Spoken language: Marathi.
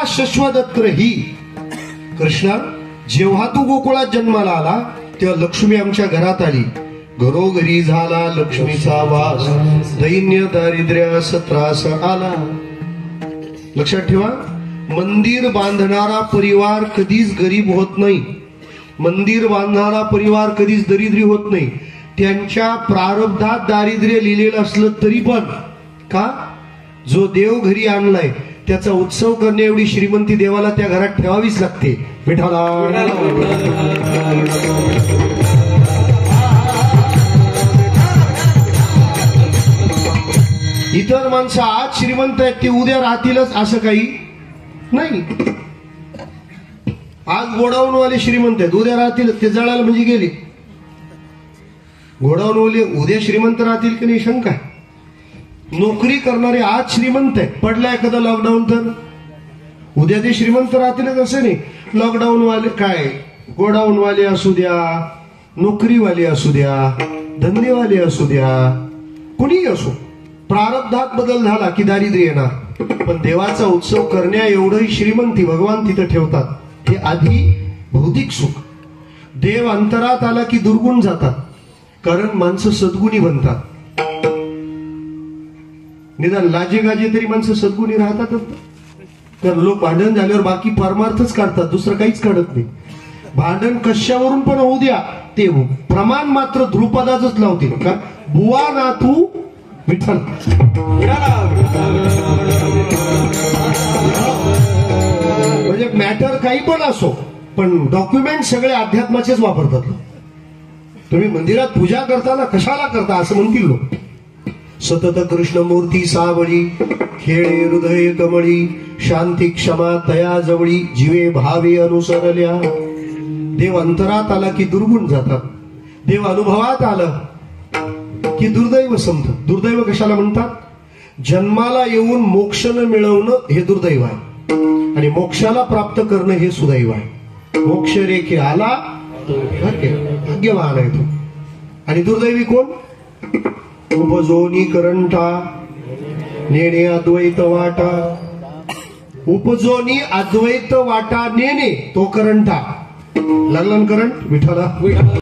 शश्वदत्र ही कृष्णा, जेव्हा तू गोकुळात जन्माला आला तेव्हा लक्ष्मी आमच्या घरात आली. घरोघरी झाला लक्ष्मीचा वास, दैन्य दारिद्र्यास त्रास आला. लक्षात ठेवा, मंदिर बांधणारा परिवार कधीच गरीब होत नाही. मंदिर बांधणारा परिवार कधीच दरिद्री होत नाही. त्यांच्या प्रारब्धात दारिद्र्य लिहिलेलं असलं तरी पण का, जो देव घरी आणलाय त्याचा उत्सव करणे एवढी श्रीमंती देवाला त्या घरात ठेवावीच लागते. विठाला इतर माणसं आज श्रीमंत आहेत ते उद्या राहतीलच असं काही नाही. आज गोडाऊनवाले श्रीमंत आहेत, उद्या राहतील ते जळायला म्हणजे गेले. गोडाऊनवाले उद्या श्रीमंत राहतील की नाही शंका. नोकरी करणारे आज श्रीमंत आहेत, पडला एखादा लॉकडाऊन तर उद्या ते श्रीमंत राहतीलच असं नाही. लॉकडाऊन वाले काय, गोडाऊनवाले असू द्या, नोकरीवाले असू द्या, धंदेवाले असू द्या, कुणीही असो, प्रारब्धात बदल झाला की दारिद्र्य येणार. पण देवाचा उत्सव करण्या एवढंही श्रीमंती भगवान तिथं ठेवतात. हे आधी भौतिक सुख. देव अंतरात आला की दुर्गुण जातात, कारण माणसं सद्गुणी बनतात. निदान लाजे गाजे तरी माणसं सद्गुणी राहतातच. कारण लोक भांडण झाल्यावर बाकी परमार्थच काढतात, दुसरं काहीच काढत नाही. भांडण कशावरून पण होऊ द्या, ते प्रमाण मात्र ध्रुपदाच लावतील. का बुवा ना तू विठ्ठल. म्हणजे मॅटर काही पण असो, पण डॉक्युमेंट सगळे अध्यात्माचेच वापरतात. तुम्ही मंदिरात पूजा करताना कशाला करता असं म्हणतील लोक. सतत कृष्ण मूर्ती सावळी, खेळे हृदय कमळी, शांती क्षमा तया जवळी, जीवे भावे अनुसरल्या. देव अंतरात आला की दुर्गुण जातात. देव अनुभवात आलं की दुर्दैव समजत. दुर्दैव कशाला म्हणतात, जन्माला येऊन मोक्ष न मिळवणं हे दुर्दैव आहे, आणि मोक्षाला प्राप्त करणं हे सुदैव आहे. मोक्ष रेखे आला भाग्यवान आहे तो. आणि दुर्दैवी कोण, उपजोनी करंटा नेणे अद्वैत वाटा. उपजोनी अद्वैत वाटा नेणे तो करंटा. लागला करंट विठाला.